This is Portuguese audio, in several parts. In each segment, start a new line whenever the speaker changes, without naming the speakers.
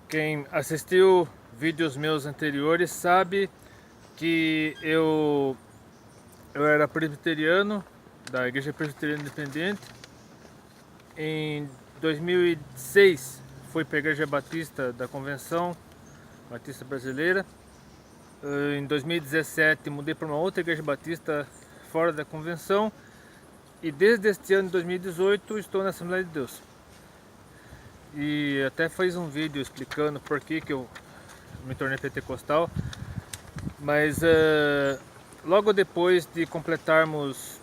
Quem assistiu vídeos meus anteriores sabe que eu era presbiteriano da Igreja Presbiteriana Independente. Em 2006 fui para a Igreja Batista da Convenção Batista Brasileira. Em 2017 mudei para uma outra Igreja Batista fora da Convenção. E desde este ano de 2018 estou na Assembleia de Deus. E até fiz um vídeo explicando por que eu me tornei pentecostal. Mas logo depois de completarmos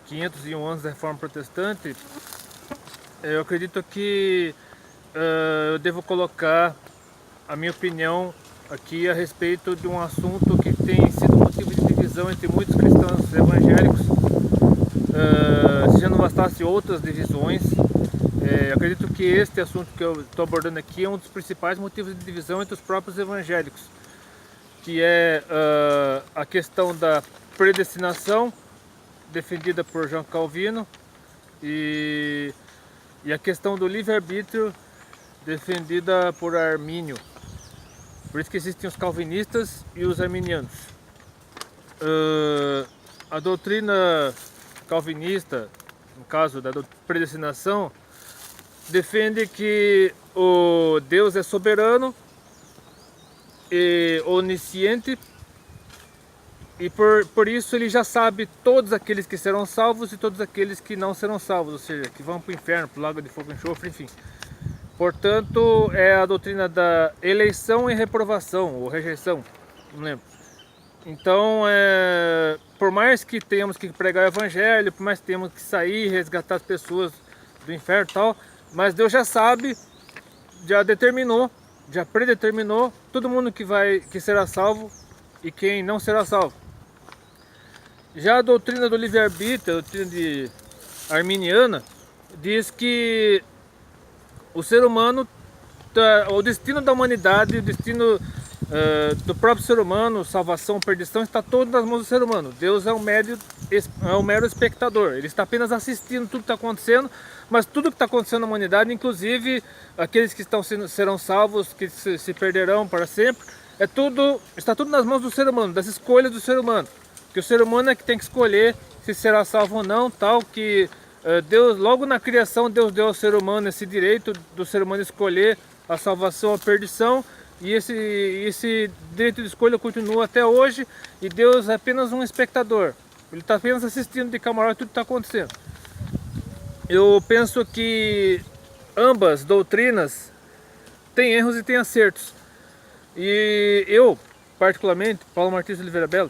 501 anos da Reforma Protestante, eu acredito que eu devo colocar a minha opinião aqui a respeito de um assunto que tem sido motivo de divisão entre muitos cristãos evangélicos. Se já não bastasse outras divisões, acredito que este assunto que eu estou abordando aqui é um dos principais motivos de divisão entre os próprios evangélicos, que é a questão da predestinação, defendida por João Calvino, e a questão do livre-arbítrio, defendida por Armínio. Por isso que existem os calvinistas e os arminianos. A doutrina calvinista, no caso da predestinação, defende que o Deus é soberano e onisciente, e por isso ele já sabe todos aqueles que serão salvos e todos aqueles que não serão salvos, ou seja, que vão para o inferno, para o lago de fogo e enxofre, enfim. Portanto, é a doutrina da eleição e reprovação, ou rejeição, não lembro. Então, por mais que tenhamos que pregar o evangelho, por mais que tenhamos que sair e resgatar as pessoas do inferno e tal, mas Deus já sabe, já determinou, já predeterminou todo mundo que será salvo e quem não será salvo. Já a doutrina do livre-arbítrio, a doutrina arminiana, diz que o ser humano, o destino da humanidade, o destino do próprio ser humano, salvação, perdição, está todo nas mãos do ser humano. Deus é um mero espectador, ele está apenas assistindo tudo que está acontecendo, mas tudo que está acontecendo na humanidade, inclusive aqueles que serão salvos, que se perderão para sempre, está tudo nas mãos do ser humano, das escolhas do ser humano. Que o ser humano é que tem que escolher se será salvo ou não, tal que Deus, logo na criação, Deus deu ao ser humano esse direito do ser humano escolher a salvação ou a perdição, e esse direito de escolha continua até hoje, e Deus é apenas um espectador. Ele está apenas assistindo de camarote tudo que está acontecendo. Eu penso que ambas doutrinas têm erros e têm acertos. E eu, particularmente, Paulo Martins de Oliveira Belo,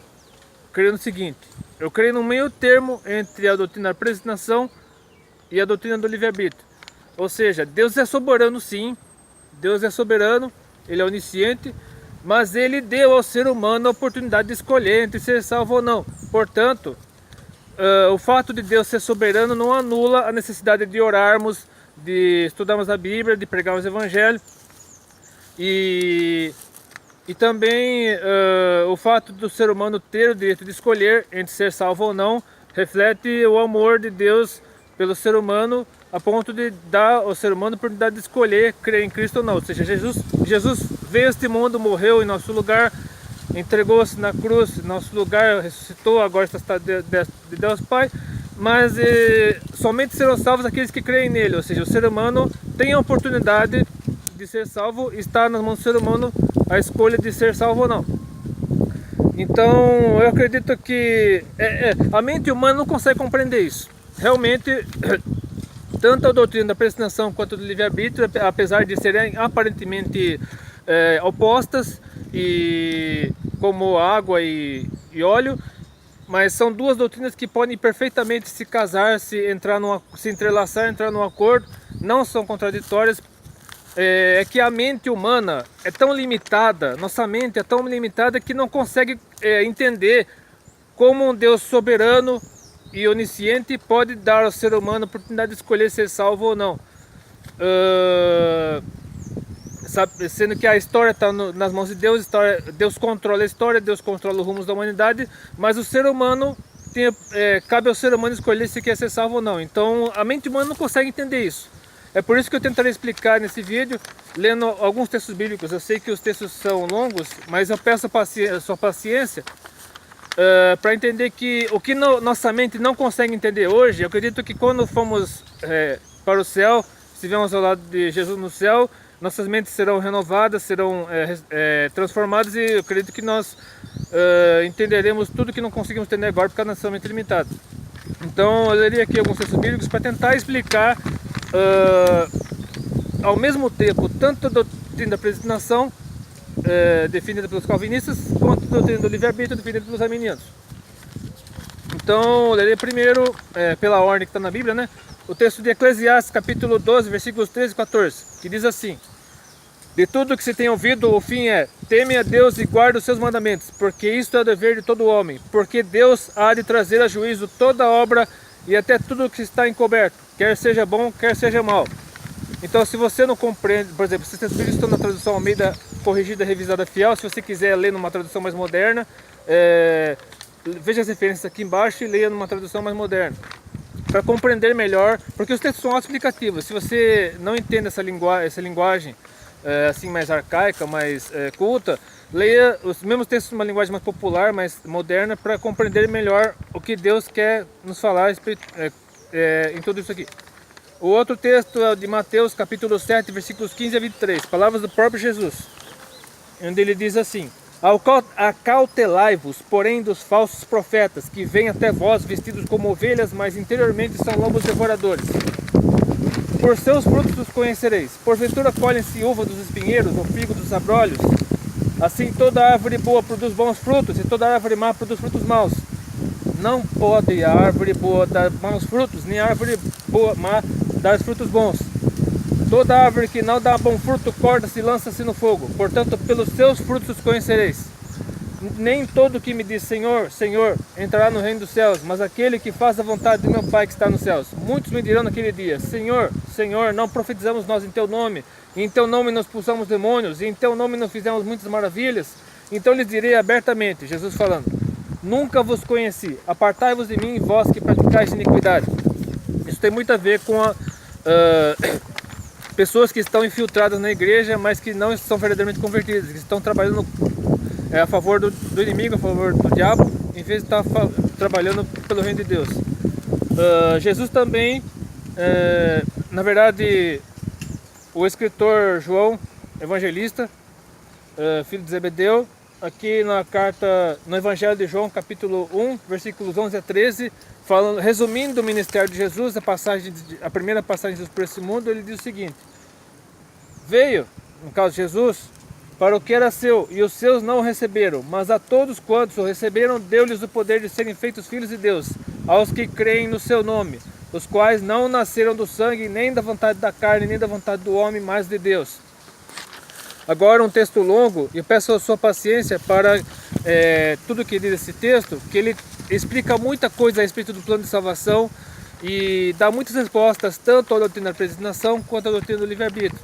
creio no seguinte: eu creio no meio termo entre a doutrina da predestinação e a doutrina do livre-arbítrio. Ou seja, Deus é soberano, sim, Deus é soberano, ele é onisciente, mas ele deu ao ser humano a oportunidade de escolher entre ser salvo ou não. Portanto, o fato de Deus ser soberano não anula a necessidade de orarmos, de estudarmos a Bíblia, de pregarmos o Evangelho. E também o fato do ser humano ter o direito de escolher entre ser salvo ou não reflete o amor de Deus pelo ser humano, a ponto de dar ao ser humano a oportunidade de escolher crer em Cristo ou não. Ou seja, Jesus veio a este mundo, morreu em nosso lugar, entregou-se na cruz em nosso lugar, ressuscitou, agora está de Deus Pai, mas somente serão salvos aqueles que creem nele. Ou seja, o ser humano tem a oportunidade de ser salvo, está nas mãos do ser humano a escolha de ser salvo ou não. Então eu acredito que a mente humana não consegue compreender isso. Realmente, tanto a doutrina da predestinação quanto do livre-arbítrio, apesar de serem aparentemente opostas, como água e óleo, mas são duas doutrinas que podem perfeitamente se casar, se entrelaçar, entrar num acordo, não são contraditórias. É que a mente humana é tão limitada, nossa mente é tão limitada que não consegue entender como um Deus soberano e onisciente pode dar ao ser humano a oportunidade de escolher ser salvo ou não. Sendo que a história está nas mãos de Deus, Deus controla a história, Deus controla os rumos da humanidade, mas o ser humano cabe ao ser humano escolher se quer ser salvo ou não. Então a mente humana não consegue entender isso. É por isso que eu tentarei explicar nesse vídeo, lendo alguns textos bíblicos. Eu sei que os textos são longos, mas eu peço a sua paciência para entender que o que nossa mente não consegue entender hoje, eu acredito que quando formos para o céu, se estivermos ao lado de Jesus no céu, nossas mentes serão renovadas, serão transformadas, e eu acredito que nós entenderemos tudo que não conseguimos entender agora por causa da nossa mente limitada. Então eu leria aqui alguns textos bíblicos para tentar explicar ao mesmo tempo tanto a doutrina da predestinação definida pelos calvinistas, quanto a doutrina do livre-arbítrio definida pelos arminianos. Então eu lerei primeiro, pela ordem que está na Bíblia, né, o texto de Eclesiastes, capítulo 12, versículos 13 e 14, que diz assim: de tudo que se tem ouvido, o fim é: teme a Deus e guarda os seus mandamentos, porque isto é o dever de todo homem, porque Deus há de trazer a juízo toda obra e até tudo que está encoberto, quer seja bom, quer seja mal. Então, se você não compreende, por exemplo, esses textos bíblicos estão na tradução Almeida Corrigida, Revisada, Fiel. Se você quiser ler numa tradução mais moderna, veja as referências aqui embaixo e leia numa tradução mais moderna, para compreender melhor, porque os textos são autoexplicativos. Se você não entende essa linguagem assim mais arcaica, mais culta, leia os mesmos textos numa linguagem mais popular, mais moderna, para compreender melhor o que Deus quer nos falar em tudo isso aqui. O outro texto é o de Mateus, capítulo 7, versículos 15 a 23, palavras do próprio Jesus, onde ele diz assim: acautelai-vos, porém, dos falsos profetas, que vêm até vós vestidos como ovelhas, mas interiormente são lobos devoradores. Por seus frutos os conhecereis. Porventura colhem-se uva dos espinheiros, ou figo dos abrolhos? Assim toda árvore boa produz bons frutos, e toda árvore má produz frutos maus. Não pode a árvore boa dar maus frutos, nem a árvore má dar frutos bons. Toda árvore que não dá bom fruto corta-se e lança-se no fogo. Portanto, pelos seus frutos os conhecereis. Nem todo que me diz Senhor, Senhor, entrará no reino dos céus, mas aquele que faz a vontade de meu Pai que está nos céus. Muitos me dirão naquele dia: Senhor, Senhor, não profetizamos nós em teu nome, e em teu nome nós expulsamos demônios, e em teu nome não fizemos muitas maravilhas? Então lhes direi abertamente, Jesus falando: nunca vos conheci, apartai-vos de mim, vós que praticais iniquidade. Isso tem muito a ver com pessoas que estão infiltradas na igreja, mas que não estão verdadeiramente convertidas, que estão trabalhando a favor do inimigo, a favor do diabo, em vez de estar trabalhando pelo reino de Deus. Jesus também, na verdade, o escritor João, evangelista, filho de Zebedeu, aqui na carta, no Evangelho de João, capítulo 1, versículos 11 a 13, falando, resumindo o ministério de Jesus, a primeira passagem de Jesus por esse mundo, ele diz o seguinte: veio, no caso de Jesus, para o que era seu, e os seus não o receberam, mas a todos quantos o receberam, deu-lhes o poder de serem feitos filhos de Deus, aos que creem no seu nome, os quais não nasceram do sangue, nem da vontade da carne, nem da vontade do homem, mas de Deus. Agora um texto longo, e eu peço a sua paciência para tudo que diz esse texto, que ele explica muita coisa a respeito do plano de salvação e dá muitas respostas, tanto à doutrina da predestinação quanto à doutrina do livre-arbítrio.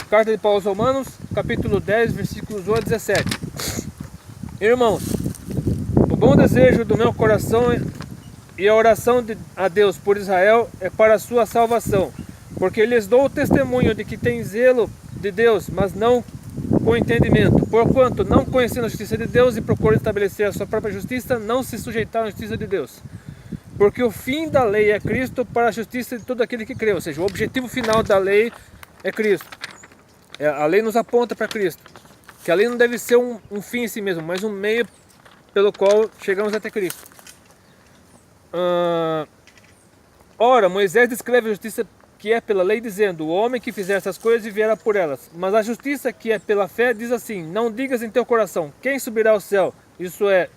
Carta de Paulo aos Romanos, capítulo 10, versículos 1 a 17. Irmãos, o bom desejo do meu coração e a oração a Deus por Israel é para a sua salvação, porque lhes dou o testemunho de que tem zelo de Deus, mas não com entendimento. Porquanto, não conhecendo a justiça de Deus e procuram estabelecer a sua própria justiça, não se sujeitaram à justiça de Deus. Porque o fim da lei é Cristo para a justiça de todo aquele que crê. Ou seja, o objetivo final da lei é Cristo. A lei nos aponta para Cristo. Que a lei não deve ser um fim em si mesmo, mas um meio pelo qual chegamos até Cristo. Ora, Moisés descreve a justiça que é pela lei, dizendo: o homem que fizer essas coisas viverá por elas. Mas a justiça que é pela fé diz assim: não digas em teu coração: quem subirá ao céu? Isto é,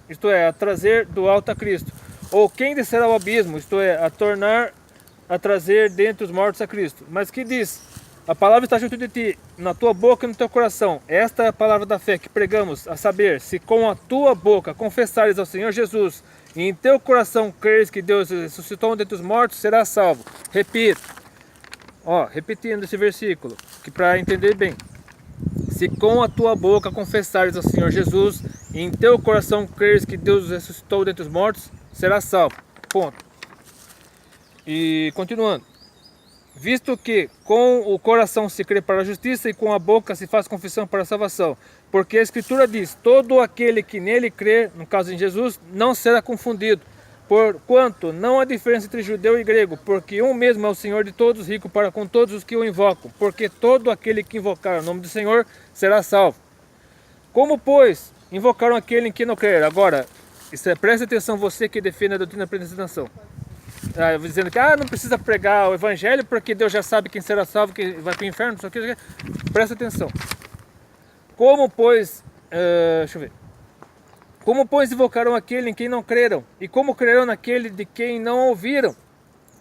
a trazer do alto a Cristo. Ou quem descerá ao abismo? Isto é, a trazer dentre os mortos a Cristo. Mas que diz: a palavra está junto de ti, na tua boca e no teu coração. Esta é a palavra da fé que pregamos, a saber, se com a tua boca confessares ao Senhor Jesus, e em teu coração creres que Deus ressuscitou dentre os mortos, serás salvo. Repito. Repetindo esse versículo, que para entender bem: se com a tua boca confessares ao Senhor Jesus, e em teu coração creres que Deus ressuscitou dentre os mortos, serás salvo. Ponto. E continuando: Visto que com o coração se crê para a justiça e com a boca se faz confissão para a salvação. Porque a Escritura diz, todo aquele que nele crê, no caso em Jesus, não será confundido. Porquanto não há diferença entre judeu e grego, porque um mesmo é o Senhor de todos, rico para com todos os que o invocam. Porque todo aquele que invocar o nome do Senhor será salvo. Como, pois, invocaram aquele em quem não crer? Agora, preste atenção você que defende a doutrina da predestinação. Dizendo que não precisa pregar o evangelho porque Deus já sabe quem será salvo, quem vai para o inferno, não sei o que. Presta atenção. Como, pois, deixa eu ver. Como, pois, invocarão aquele em quem não creram? E como crerão naquele de quem não ouviram?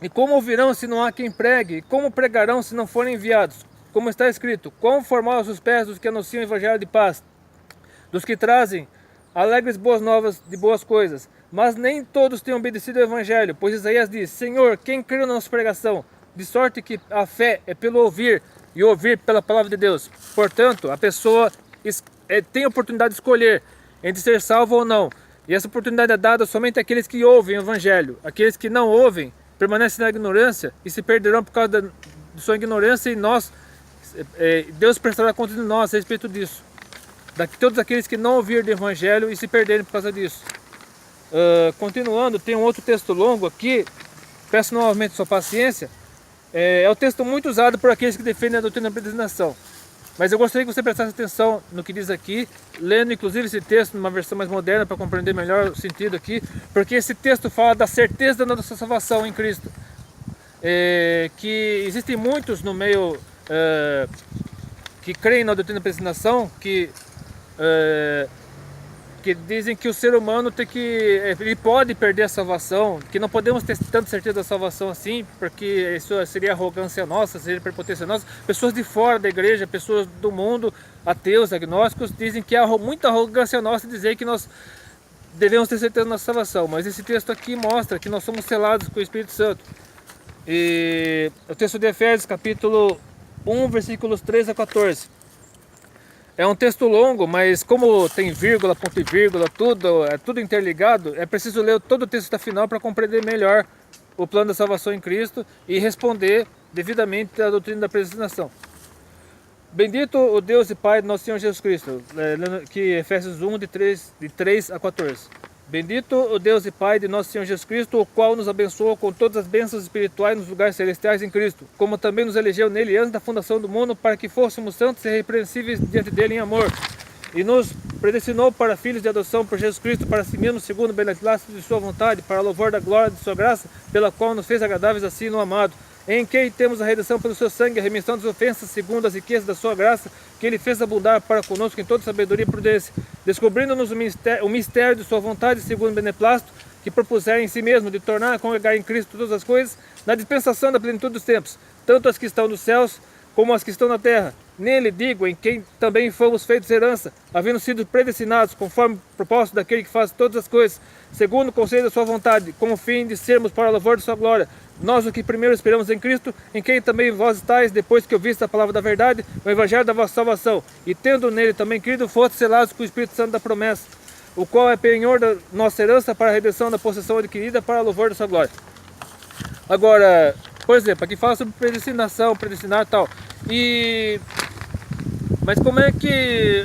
E como ouvirão se não há quem pregue? E como pregarão se não forem enviados? Como está escrito, quão formosos os pés dos que anunciam o evangelho de paz, dos que trazem alegres boas novas de boas coisas. Mas nem todos têm obedecido ao evangelho, pois Isaías diz, Senhor, quem creu na nossa pregação? De sorte que a fé é pelo ouvir, e ouvir pela palavra de Deus. Portanto, a pessoa tem a oportunidade de escolher entre ser salvo ou não. E essa oportunidade é dada somente àqueles que ouvem o evangelho. Aqueles que não ouvem, permanecem na ignorância e se perderão por causa de sua ignorância, e Deus prestará conta de nós a respeito disso. Todos aqueles que não ouviram do evangelho e se perderem por causa disso. Continuando, tem um outro texto longo aqui, peço novamente sua paciência. É um texto muito usado por aqueles que defendem a doutrina da predestinação. Mas eu gostaria que você prestasse atenção no que diz aqui, lendo inclusive esse texto numa versão mais moderna para compreender melhor o sentido aqui, porque esse texto fala da certeza da nossa salvação em Cristo. Que existem muitos no meio que creem na doutrina da predestinação, que dizem que o ser humano ele pode perder a salvação, que não podemos ter tanta certeza da salvação assim, porque isso seria arrogância nossa, seria prepotência nossa. Pessoas de fora da igreja, pessoas do mundo, ateus, agnósticos, dizem que é muita arrogância nossa dizer que nós devemos ter certeza da nossa salvação. Mas esse texto aqui mostra que nós somos selados com o Espírito Santo. E o texto de Efésios, capítulo 1, versículos 3 a 14. É um texto longo, mas como tem vírgula, ponto e vírgula, é tudo interligado, é preciso ler todo o texto até final para compreender melhor o plano da salvação em Cristo e responder devidamente à doutrina da predestinação. Bendito o Deus e Pai do nosso Senhor Jesus Cristo, que Efésios 1, de 3 a 14. Bendito o Deus e Pai de nosso Senhor Jesus Cristo, o qual nos abençoou com todas as bênçãos espirituais nos lugares celestiais em Cristo, como também nos elegeu nele antes da fundação do mundo, para que fôssemos santos e irrepreensíveis diante dele em amor. E nos predestinou para filhos de adoção por Jesus Cristo, para si mesmo, segundo o beneplácito de sua vontade, para louvor da glória de sua graça, pela qual nos fez agradáveis assim no amado, em quem temos a redenção pelo seu sangue, a remissão das ofensas, segundo as riquezas da sua graça, que ele fez abundar para conosco em toda sabedoria e prudência, descobrindo-nos o mistério de sua vontade, segundo o beneplácito, que propuseram em si mesmo de tornar a congregar em Cristo todas as coisas, na dispensação da plenitude dos tempos, tanto as que estão nos céus, como as que estão na terra. Nele, digo, em quem também fomos feitos herança, havendo sido predestinados, conforme o propósito daquele que faz todas as coisas, segundo o conselho da sua vontade, com o fim de sermos para o louvor de sua glória. Nós, o que primeiro esperamos em Cristo, em quem também vós estáis, depois que ouviste a palavra da verdade, o evangelho da vossa salvação, e tendo nele também crido, fostes selados com o Espírito Santo da promessa, o qual é penhor da nossa herança para a redenção da possessão adquirida para o louvor da sua glória. Agora, por exemplo, aqui fala sobre predestinação, predestinar e tal. Mas como é que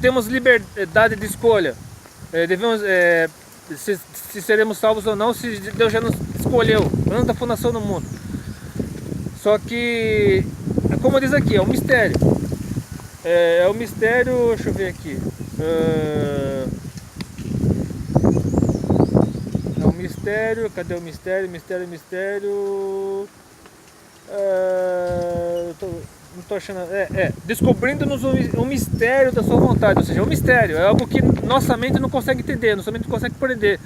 temos liberdade de escolha? Se seremos salvos ou não, se Deus já nos escolheu antes da fundação do mundo. Só que, como diz aqui, é um mistério. É um mistério, deixa eu ver aqui. É um mistério, cadê o mistério? Mistério. Não estou achando. Descobrindo-nos o mistério da sua vontade. Ou seja, é um mistério, é algo que nossa mente não consegue entender, nossa mente não consegue compreender.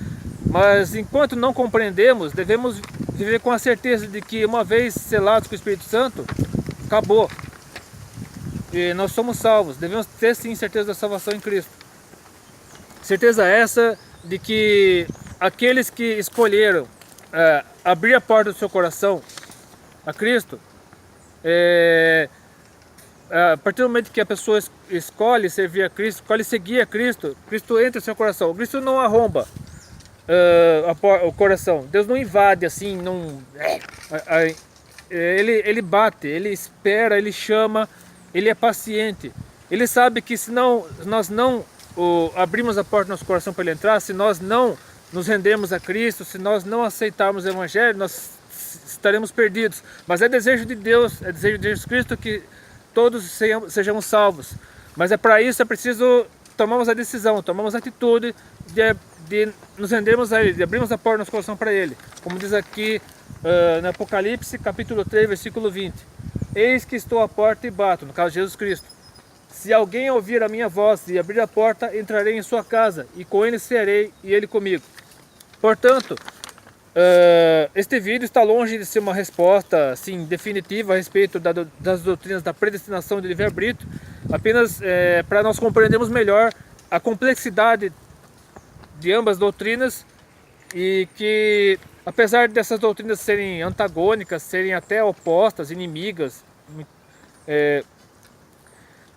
Mas enquanto não compreendemos, devemos viver com a certeza de que uma vez selados com o Espírito Santo, acabou. E nós somos salvos, devemos ter sim certeza da salvação em Cristo. Certeza essa de que aqueles que escolheram abrir a porta do seu coração a Cristo, a partir do momento que a pessoa escolhe servir a Cristo, escolhe seguir a Cristo, Cristo entra no seu coração. Cristo não arromba o coração. Deus não invade assim, ele bate, ele espera, ele chama, ele é paciente. Ele sabe que se nós não abrimos a porta do nosso coração para ele entrar, se nós não nos rendemos a Cristo, se nós não aceitarmos o Evangelho, nós estaremos perdidos. Mas é desejo de Deus, é desejo de Jesus Cristo que todos sejamos salvos. Mas para isso é preciso tomarmos a decisão, tomarmos a atitude de nos rendermos a Ele, de abrirmos a porta do nosso coração para Ele. Como diz aqui no Apocalipse, capítulo 3, versículo 20. Eis que estou à porta e bato, no caso de Jesus Cristo. Se alguém ouvir a minha voz e abrir a porta, entrarei em sua casa, e com ele serei, e ele comigo. Portanto, este vídeo está longe de ser uma resposta assim, definitiva a respeito das doutrinas da predestinação de livre-arbítrio, apenas para nós compreendermos melhor a complexidade de ambas doutrinas, e que, apesar dessas doutrinas serem antagônicas, serem até opostas, inimigas,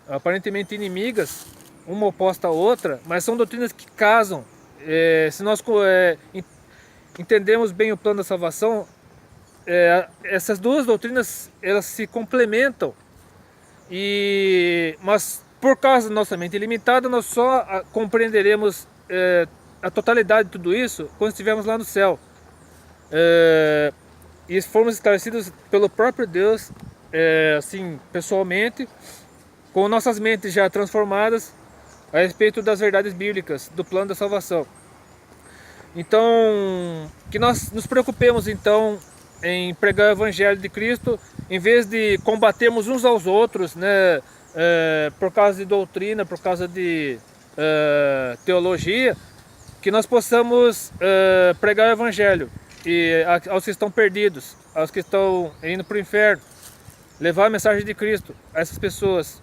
aparentemente inimigas, uma oposta à outra, mas são doutrinas que casam. Se nós entendemos bem o plano da salvação, essas duas doutrinas elas se complementam, mas por causa da nossa mente limitada, nós só compreenderemos a totalidade de tudo isso quando estivermos lá no céu, e formos esclarecidos pelo próprio Deus, assim, pessoalmente, com nossas mentes já transformadas a respeito das verdades bíblicas, do plano da salvação. Então, que nós nos preocupemos então em pregar o Evangelho de Cristo, em vez de combatermos uns aos outros, né, por causa de doutrina, por causa de teologia, que nós possamos pregar o Evangelho e aos que estão perdidos, aos que estão indo para o inferno, levar a mensagem de Cristo a essas pessoas,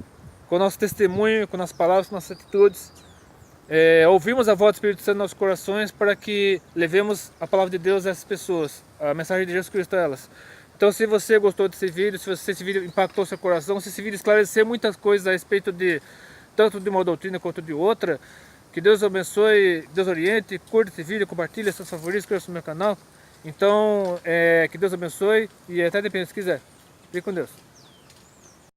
com o nosso testemunho, com nossas palavras, com nossas atitudes. Ouvimos a voz do Espírito Santo nos nossos corações para que levemos a palavra de Deus a essas pessoas, a mensagem de Jesus Cristo a elas. Então, se você gostou desse vídeo, se esse vídeo impactou seu coração, se esse vídeo esclarecer muitas coisas a respeito tanto de uma doutrina quanto de outra, que Deus abençoe, Deus oriente, curta esse vídeo, compartilhe seus favoritos, inscreva-se no meu canal. Então, que Deus abençoe e até depende se quiser. Fique com Deus.